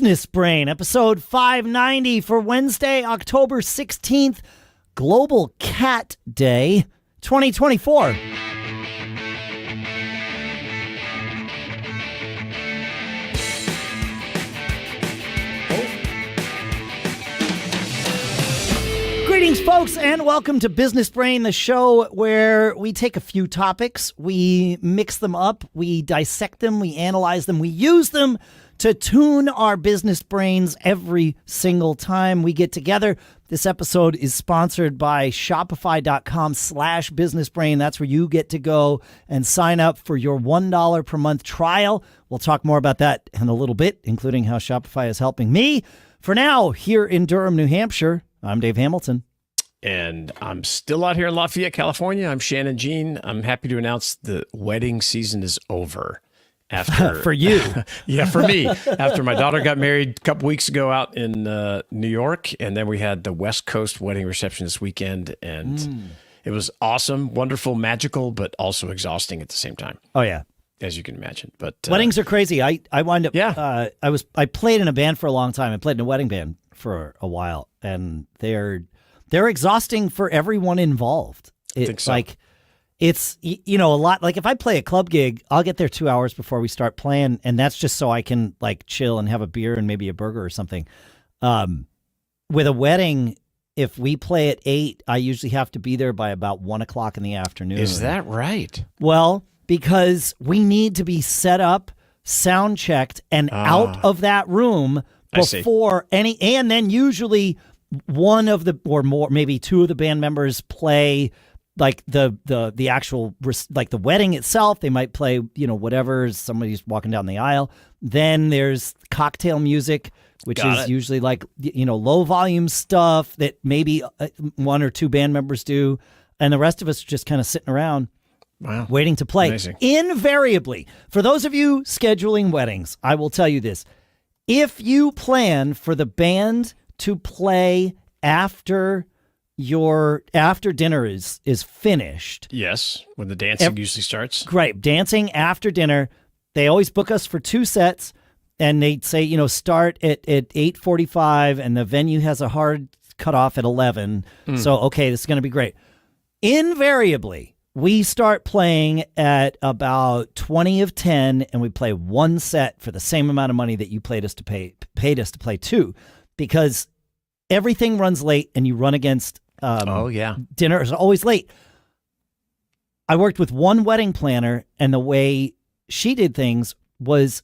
Business Brain, episode 590 for Wednesday, October 16th, Global Cat Day 2024. Greetings, folks, and welcome to Business Brain, the show where we take a few topics, we mix them up, we dissect them, we analyze them, we use them to tune our business brains every single time we get together. This episode is sponsored by Shopify.com/businessbrain. That's where you get to go and sign up for your $1 per month trial. We'll talk more about that in a little bit, including how Shopify is helping me. For now, here in Durham, New Hampshire, I'm Dave Hamilton. And I'm still out here in Lafayette, California. I'm Shannon Jean. I'm happy to announce the wedding season is over. After for you. Yeah, for me. After my daughter got married a couple weeks ago out in New York, and then we had the West Coast wedding reception this weekend, and it was awesome, wonderful, magical, but also exhausting at the same time. Oh, yeah. As you can imagine. But weddings are crazy. I wind up, yeah. I played in a band for a long time. I played in a wedding band for a while, and they're exhausting for everyone involved. I think so. Like, it's, you know, a lot. Like, if I play a club gig, I'll get there 2 hours before we start playing, and that's just so I can, like, chill and have a beer and maybe a burger or something. With a wedding, if we play at 8, I usually have to be there by about 1 o'clock in the afternoon. Is that right? Well, because we need to be set up, sound checked, and out of that room before any, and then usually one of the, or more, maybe two of the band members play like the actual, like the wedding itself. They might play, you know, whatever, somebody's walking down the aisle. Then there's cocktail music, which is usually like, you know, low volume stuff that maybe one or two band members do. And the rest of us are just kind of sitting around. Wow. Waiting to play. Amazing. Invariably, for those of you scheduling weddings, I will tell you this. If you plan for the band to play after dinner is finished. Yes, when the dancing usually starts. Great. Dancing after dinner. They always book us for 2 sets, and they say, you know, start at 8:45, and the venue has a hard cutoff at 11. So, okay, this is going to be great. Invariably, we start playing at about 20 of 10, and we play one set for the same amount of money that you paid us to play 2, because everything runs late, and you run against dinner is always late. I worked with one wedding planner, and the way she did things was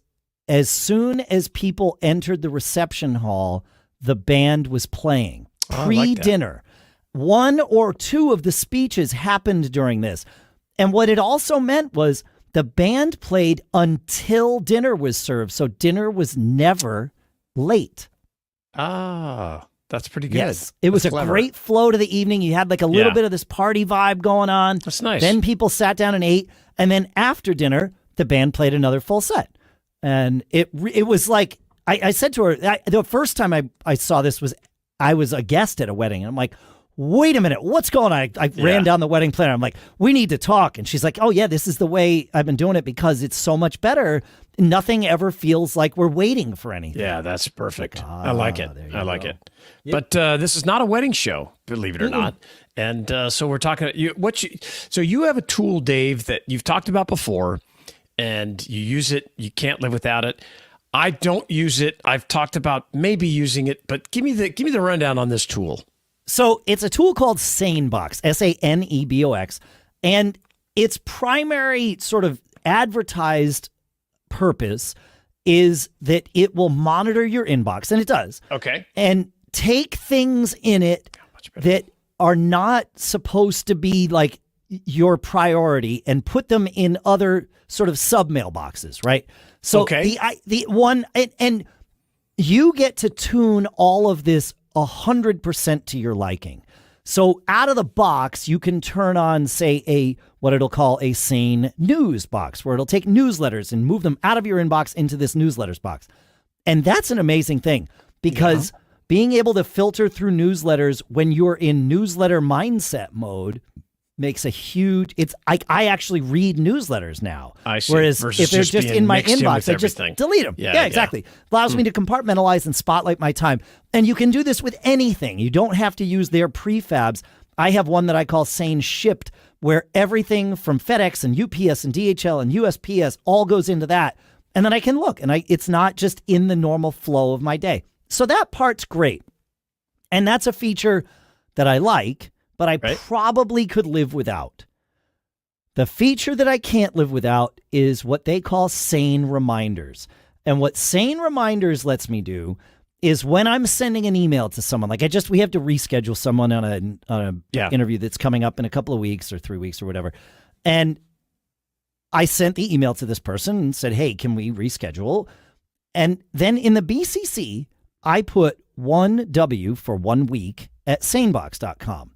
as soon as people entered the reception hall, the band was playing pre-dinner. One or two of the speeches happened during this. And what it also meant was the band played until dinner was served. So dinner was never late. Ah, that's pretty good. Yes. It was a great flow to the evening. You had like a little bit of this party vibe going on. That's nice. Then people sat down and ate. And then after dinner, the band played another full set. And it was like, I said to her, the first time I saw this was, I was a guest at a wedding. And I'm like, wait a minute, what's going on? I ran down the wedding planner. I'm like, we need to talk. And she's like, oh, yeah, this is the way I've been doing it because it's so much better. Nothing ever feels like we're waiting for anything. Yeah, that's perfect. I like it. I like it. Yep. But this is not a wedding show, believe it or not. And so we're talking. So you have a tool, Dave, that you've talked about before, and you use it. You can't live without it. I don't use it. I've talked about maybe using it, but give me the rundown on this tool. So it's a tool called SaneBox, SaneBox, and its primary sort of advertised purpose is that it will monitor your inbox, and it does. Okay. And take things in it that are not supposed to be like your priority and put them in other sort of sub mailboxes, right? So the one, and you get to tune all of this 100% to your liking. So out of the box, you can turn on, say, what it'll call a Sane News box, where it'll take newsletters and move them out of your inbox into this newsletters box. And that's an amazing thing because being able to filter through newsletters when you're in newsletter mindset mode makes a huge. It's I actually read newsletters now. I see. Whereas Versus if they're just in my inbox, I just everything. delete them. Yeah, exactly. Allows me to compartmentalize and spotlight my time. And you can do this with anything. You don't have to use their prefabs. I have one that I call Sane Shipped, where everything from FedEx and UPS and DHL and USPS all goes into that. And then I can look, and it's not just in the normal flow of my day. So that part's great. And that's a feature that I like, but I probably could live without. The feature that I can't live without is what they call SaneReminders. And what SaneReminders lets me do is when I'm sending an email to someone, like we have to reschedule someone on a interview that's coming up in a couple of weeks or 3 weeks or whatever. And I sent the email to this person and said, hey, can we reschedule? And then in the BCC, I put 1W for 1 week at SaneBox.com.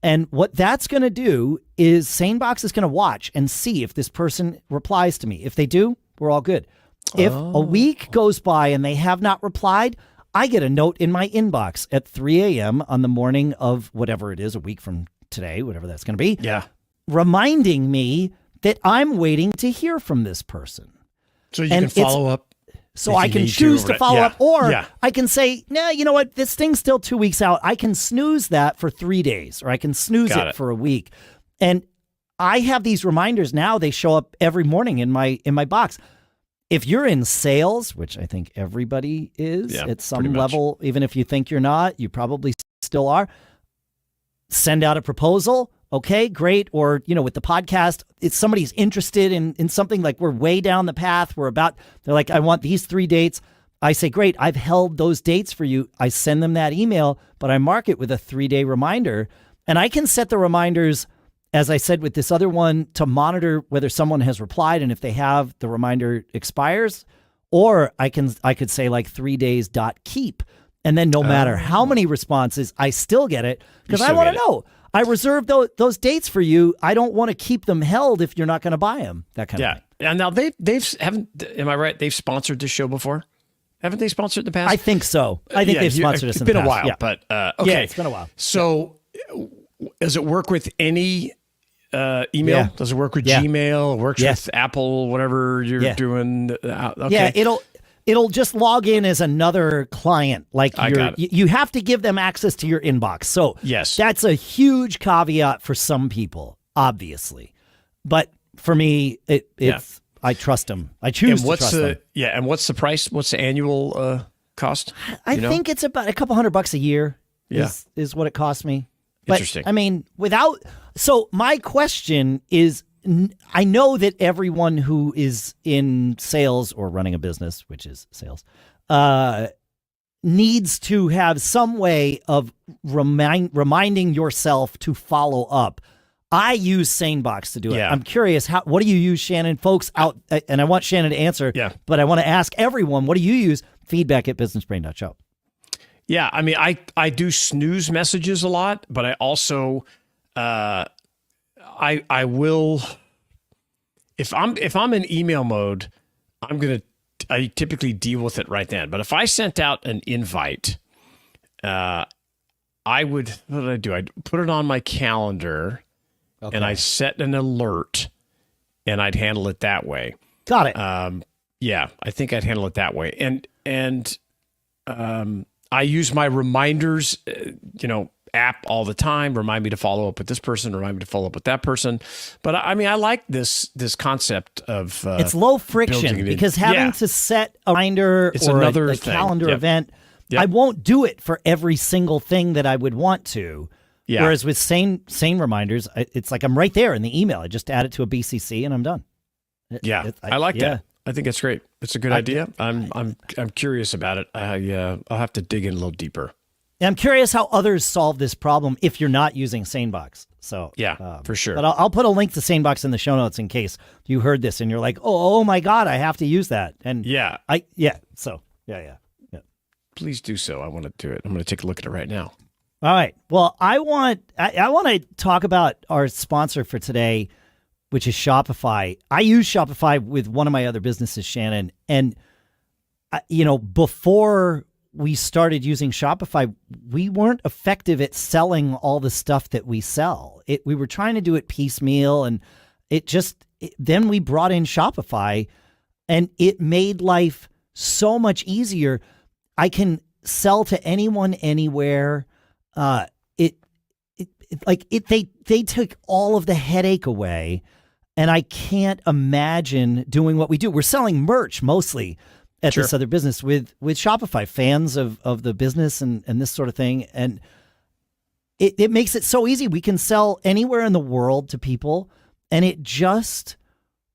And what that's going to do is SaneBox is going to watch and see if this person replies to me. If they do, we're all good. If a week goes by and they have not replied, I get a note in my inbox at 3 a.m. on the morning of whatever it is, a week from today, whatever that's going to be, reminding me that I'm waiting to hear from this person. So you can follow up. So I can choose to follow up, or I can say, nah, you know what? This thing's still 2 weeks out. I can snooze that for 3 days, or I can snooze it for a week. And I have these reminders now. They show up every morning in my box. If you're in sales, which I think everybody is at some level, even if you think you're not, you probably still are, send out a proposal. Okay, great. Or, with the podcast, it's somebody's interested in something, like we're way down the path. They're like, I want these 3 dates. I say, great, I've held those dates for you. I send them that email, but I mark it with a 3-day reminder. And I can set the reminders, as I said with this other one, to monitor whether someone has replied. And if they have, the reminder expires. Or I could say like 3 days .keep. And then no matter how many responses, I still get it, because I want to know. I reserved those dates for you. I don't want to keep them held if you're not going to buy them. That kind of thing. And now am I right? They've sponsored this show before? Haven't they sponsored in the past? I think so. I think they've sponsored us in the past. It's been a while, but okay. Yeah, it's been a while. So does it work with any email? Yeah. Does it work with Gmail? It works with Apple, whatever you're doing? Okay. Yeah, it'll just log in as another client. Like you have to give them access to your inbox. So that's a huge caveat for some people, obviously. But for me, it's I trust them. I choose to trust them. Yeah, and what's the price? What's the annual cost? I think it's about a couple $100 a year. Is what it costs me. But, interesting. I mean, so my question is, I know that everyone who is in sales or running a business, which is sales, needs to have some way of reminding yourself to follow up. I use SaneBox to do it. Yeah. I'm curious, what do you use, Shannon? Folks out, and I want Shannon to answer, but I want to ask everyone, what do you use? Feedback@businessbrain.show. Yeah, I mean, I do snooze messages a lot, but I also I will, if I'm in email mode, I typically deal with it right then. But if I sent out an invite, what did I do? I'd put it on my calendar and I set an alert and I'd handle it that way. Got it. Yeah, I think I'd handle it that way. And I use my reminders, app all the time. Remind me to follow up with this person. Remind me to follow up with that person. But I mean, I like this concept of it's low friction, because having to set a reminder or a calendar event, I won't do it for every single thing that I would want to. Yeah. Whereas with SaneReminders, it's like I'm right there in the email. I just add it to a BCC and I'm done. I like that. I think it's great. It's a good idea. I'm curious about it. I'll have to dig in a little deeper. And I'm curious how others solve this problem if you're not using SaneBox. So for sure. But I'll put a link to SaneBox in the show notes in case you heard this and you're like, oh my God, I have to use that. And So. Please do so. I want to do it. I'm going to take a look at it right now. All right. Well, I want to talk about our sponsor for today, which is Shopify. I use Shopify with one of my other businesses, Shannon. And, before we started using Shopify, we weren't effective at selling all the stuff that we sell. We were trying to do it piecemeal, and then we brought in Shopify, and it made life so much easier. I can sell to anyone, anywhere. They took all of the headache away, and I can't imagine doing what we do. We're selling merch mostly at this other business with Shopify, fans of the business and this sort of thing. And it makes it so easy. We can sell anywhere in the world to people, and it just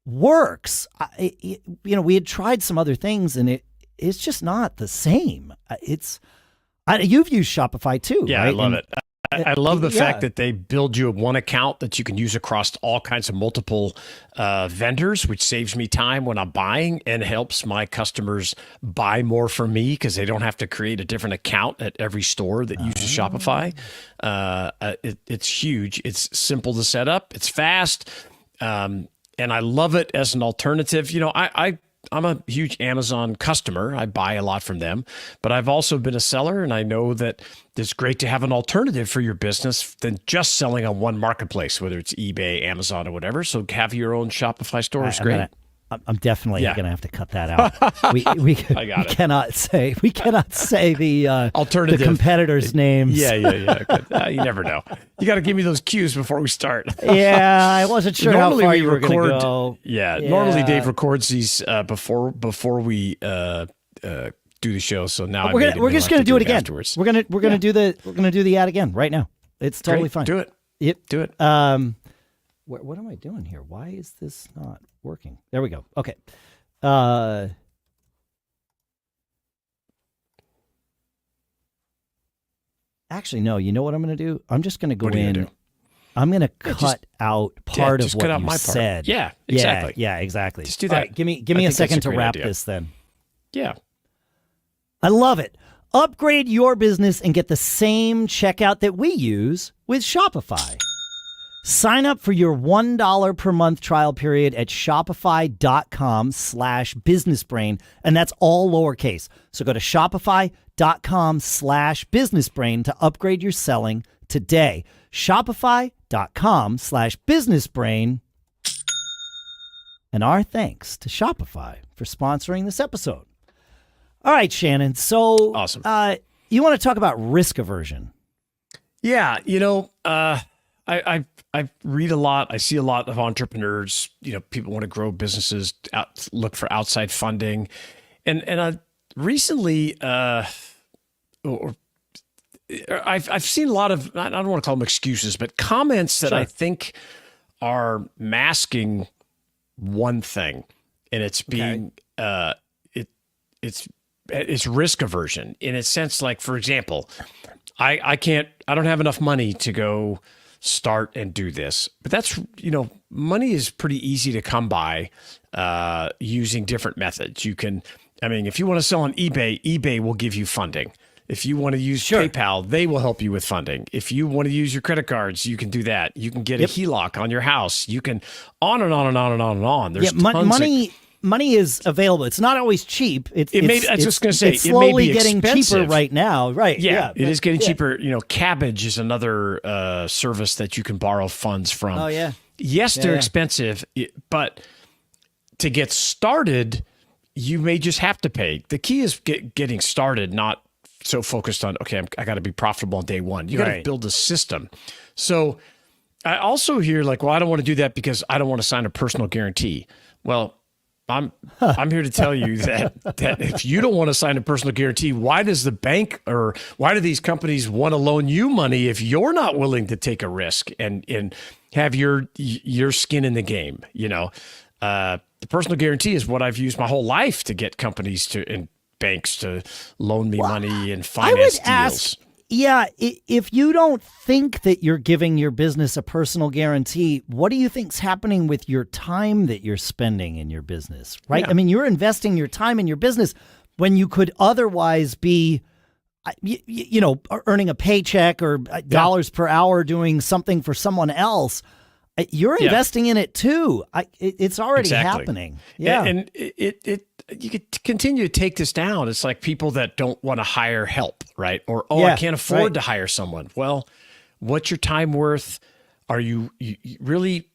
works. We had tried some other things, and it's just not the same. You've used Shopify too, yeah, right? I love it. I love the fact that they build you one account that you can use across all kinds of multiple vendors, which saves me time when I'm buying and helps my customers buy more from me because they don't have to create a different account at every store that uses Shopify. It's huge. It's simple to set up. It's fast. And I love it as an alternative. I'm a huge Amazon customer. I buy a lot from them, but I've also been a seller, and I know that it's great to have an alternative for your business than just selling on one marketplace, whether it's eBay, Amazon, or whatever. So have your own Shopify store is great. I'm definitely going to have to cut that out. We cannot say the alternative, the competitors' names. Yeah. You never know. You got to give me those cues before we start. Yeah, I wasn't sure how far you were going to go. Yeah, normally Dave records these before we do the show. So now we're just going to do it again. Afterwards. We're gonna do the ad again right now. It's totally fine. Do it. Yep. Do it. What am I doing here? Why is this not working? There we go. Okay. Actually, no. You know what I'm going to do? I'm just going to go in. I'm going to cut out part of what you said. Yeah, exactly. Yeah, exactly. Just do that. All right, give me a second to wrap this then. Yeah. I love it. Upgrade your business and get the same checkout that we use with Shopify. Sign up for your $1 per month trial period at shopify.com/businessbrain. And that's all lowercase. So go to shopify.com/businessbrain to upgrade your selling today. Shopify.com/businessbrain. And our thanks to Shopify for sponsoring this episode. All right, Shannon. So awesome. You want to talk about risk aversion? Yeah. I read a lot. I see a lot of entrepreneurs. People want to grow businesses, look for outside funding, and I recently, I've seen a lot of, I don't want to call them excuses, but comments that I think are masking one thing, and it's being it's risk aversion in a sense. Like, for example, I don't have enough money to go start and do this, but that's, money is pretty easy to come by using different methods. If you want to sell on eBay will give you funding. If you want to use PayPal, they will help you with funding. If you want to use your credit cards, you can do that. You can get a HELOC on your house. You can on and on and on and on and on. There's money is available. It's not always cheap. It's slowly getting cheaper right now. Right. Yeah, it is getting cheaper. Kabbage is another service that you can borrow funds from. Oh, yeah. Yes, they're expensive, but to get started, you may just have to pay. The key is getting started, not so focused on, I got to be profitable on day one. You got to build a system. So I also hear I don't want to do that because I don't want to sign a personal guarantee. Well, I'm here to tell you that if you don't want to sign a personal guarantee, why does the bank or why do these companies want to loan you money if you're not willing to take a risk and have your skin in the game? The personal guarantee is what I've used my whole life to get companies and banks to loan me money and finance deals. If you don't think that you're giving your business a personal guarantee, what do you think's happening with your time that you're spending in your business, right? Yeah. You're investing your time in your business when you could otherwise be, earning a paycheck or dollars per hour doing something for someone else. You're investing in it too. It's already happening. Yeah, and you could continue to take this down. It's like people that don't want to hire help, right? Or, Yeah, I can't afford to hire someone. Well, what's your time worth? Are you really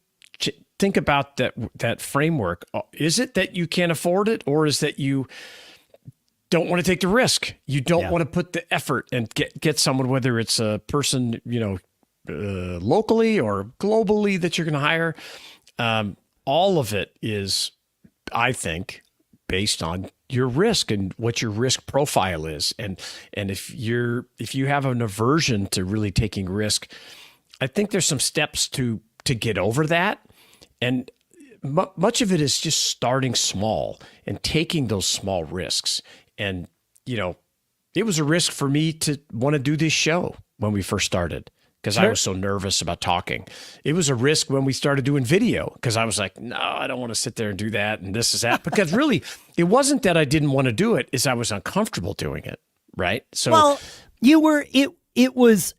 think about that framework? Is it that you can't afford it, or is that you don't want to take the risk? You don't want to put the effort and get someone, whether it's a person, locally or globally that you're going to hire. All of it is, I think, based on your risk and what your risk profile is. And if you have an aversion to really taking risk, I think there's some steps to get over that. And much of it is just starting small and taking those small risks. And, it was a risk for me to want to do this show when we first started, because I was so nervous about talking. It was a risk when we started doing video, because I was like, no, I don't want to sit there and do that and this is that. Because really, it wasn't that I didn't want to do it, is I was uncomfortable doing it, right? So, well, you were, it was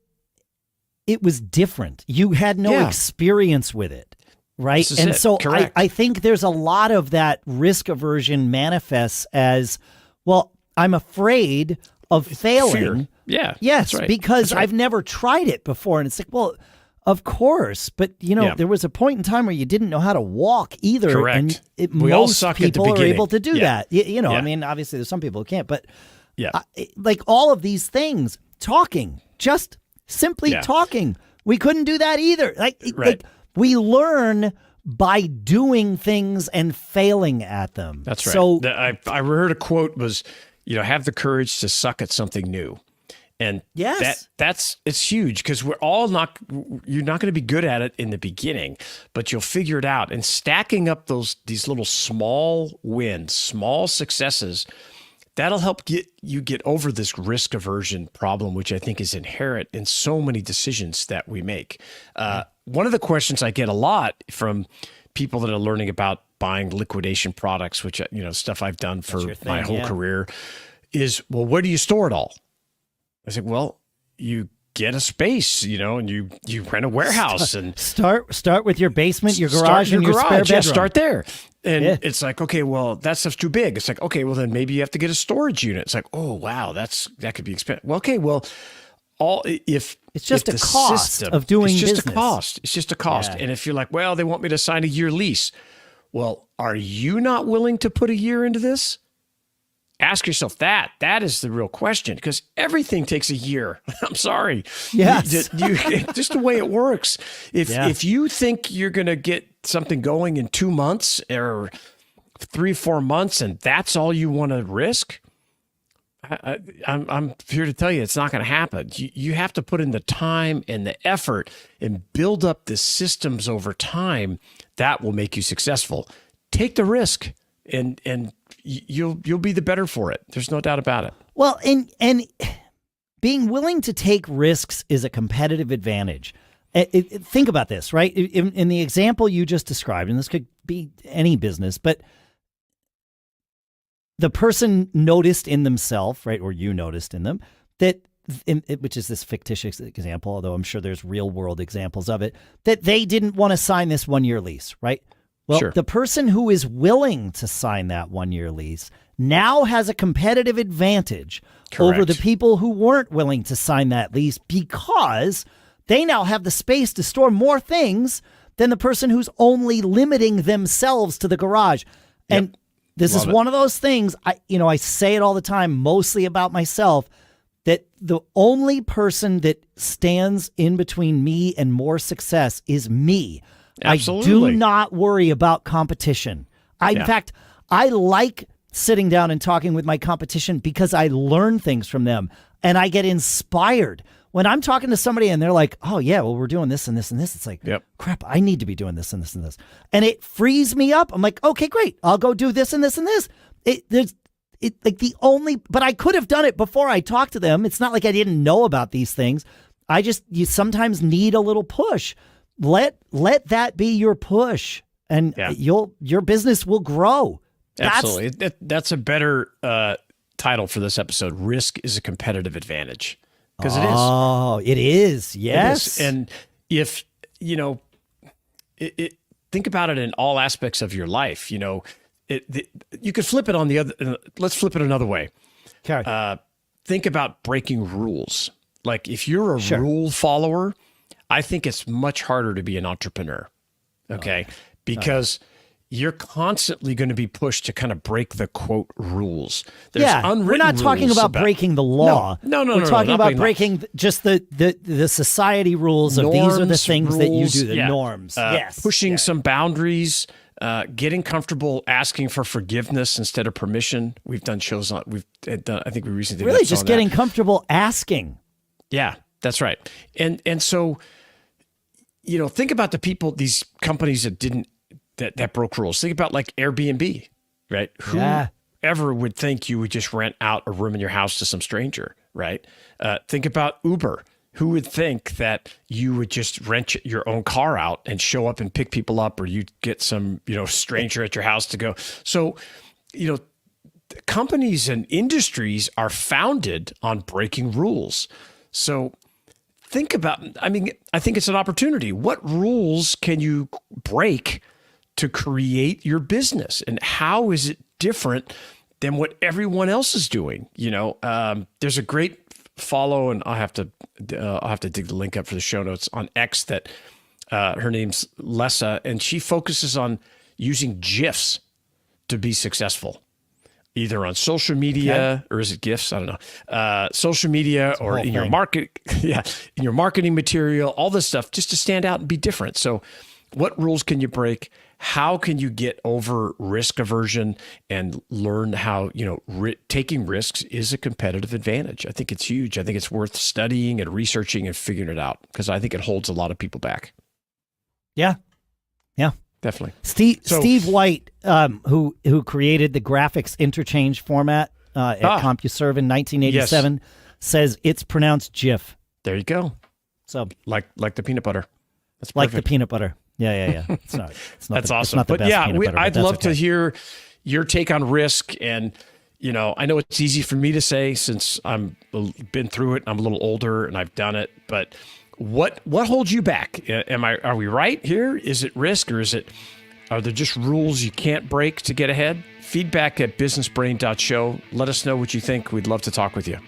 different. You had no experience with it, right? And so I think there's a lot of that risk aversion manifests as, well, I'm afraid of failing. Fear. Yeah. Yes, because I've never tried it before. And it's like, well, of course. But, there was a point in time where you didn't know how to walk either. Correct. And We all most suck at the people are beginning. able to do that. I mean, obviously there's some people who can't. But like all of these things, talking, just simply talking, we couldn't do that either. Like we learn by doing things and failing at them. That's right. So I heard a quote was, have the courage to suck at something new. And it's huge, because you're not going to be good at it in the beginning, but you'll figure it out. And stacking up these little small wins, small successes, that'll help you get over this risk aversion problem, which I think is inherent in so many decisions that we make. One of the questions I get a lot from people that are learning about buying liquidation products, which, stuff I've done for my whole career, is, well, where do you store it all? I said, well, you get a space, and you rent a warehouse and start with your basement, your garage, and your spare bedroom. Yeah, start there. And it's like, okay, well, that stuff's too big. It's like, okay, well, then maybe you have to get a storage unit. It's like, oh, wow, that could be expensive. Well, okay, well, it's just a cost of doing business. It's just a cost. It's just a cost. Yeah. And if you're like, well, they want me to sign a year lease. Well, are you not willing to put a year into this? Ask yourself that. That is the real question, because everything takes a year. I'm sorry. Yes. Just the way it works. If you think you're going to get something going in 2 months or 3-4 months, and that's all you want to risk, I'm here to tell you it's not going to happen. You have to put in the time and the effort and build up the systems over time that will make you successful. Take the risk, and you'll be the better for it. There's no doubt about it. Well, and being willing to take risks is a competitive advantage. Think about this, right? In the example you just described, and this could be any business, but the person noticed in themselves, right, or you noticed in them, that, which is this fictitious example, although I'm sure there's real world examples of it, that they didn't want to sign this 1-year lease, right? Well, the person who is willing to sign that 1-year lease now has a competitive advantage over the people who weren't willing to sign that lease, because they now have the space to store more things than the person who's only limiting themselves to the garage. And this is one of those things, I say it all the time, mostly about myself, that the only person that stands in between me and more success is me. Absolutely. I do not worry about competition. In fact, I like sitting down and talking with my competition because I learn things from them and I get inspired. When I'm talking to somebody and they're like, oh, yeah, well, we're doing this and this and this. It's like, crap, I need to be doing this and this and this. And it frees me up. I'm like, okay, great. I'll go do this and this and this. But I could have done it before I talked to them. It's not like I didn't know about these things. You sometimes need a little push. Let that be your push, and your business will grow. Absolutely. That's a better title for this episode. Risk is a competitive advantage. Because it is. Oh, it is. Yes. It is. And if, think about it in all aspects of your life. you could flip it on the other. Let's flip it another way. Okay. Think about breaking rules. Like if you're a Sure. rule follower, I think it's much harder to be an entrepreneur. Okay. Because you're constantly going to be pushed to kind of break the quote rules. There's we're not talking rules about breaking the law. No, We're talking about breaking just the society rules of these are the norms, things that you rules, do, the yeah. norms. Yes. Pushing some boundaries, getting comfortable asking for forgiveness instead of permission. We've done shows on, I think we recently did Really an episode just on getting that. comfortable asking. Yeah, that's right. And so, think about the people, these companies that broke rules. Think about like Airbnb, right? Yeah. Whoever would think you would just rent out a room in your house to some stranger, right? Think about Uber. Who would think that you would just rent your own car out and show up and pick people up, or you'd get some, stranger at your house to go. So, companies and industries are founded on breaking rules. So think about, I think it's an opportunity. What rules can you break to create your business, and how is it different than what everyone else is doing? There's a great follow, and I'll have to dig the link up for the show notes on X that her name's Lessa, and she focuses on using GIFs to be successful, either on social media or is it GIFs? I don't know. Social media or in your in your marketing material, all this stuff, just to stand out and be different. So what rules can you break? How can you get over risk aversion and learn how, taking risks is a competitive advantage? I think it's huge. I think it's worth studying and researching and figuring it out, because I think it holds a lot of people back. Yeah. Yeah. Definitely. Steve White, who created the graphics interchange format at CompuServe in 1987, says it's pronounced GIF. There you go. So like the peanut butter. That's perfect. like the peanut butter. Yeah. It's not. That's awesome. awesome. Not the But best yeah, peanut butter, I'd but love that's okay. to hear your take on risk. And, I know it's easy for me to say since I'm been through it. I'm a little older and I've done it. But what holds you back? Are we right here? Is it risk, or are there just rules you can't break to get ahead? Feedback at businessbrain.show. Let us know what you think. We'd love to talk with you.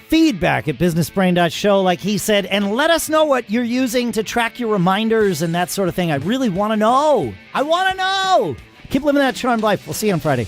Feedback at businessbrain.show, like he said, and let us know what you're using to track your reminders and that sort of thing. I really want to know. I want to know. Keep living that charmed life. We'll see you on Friday.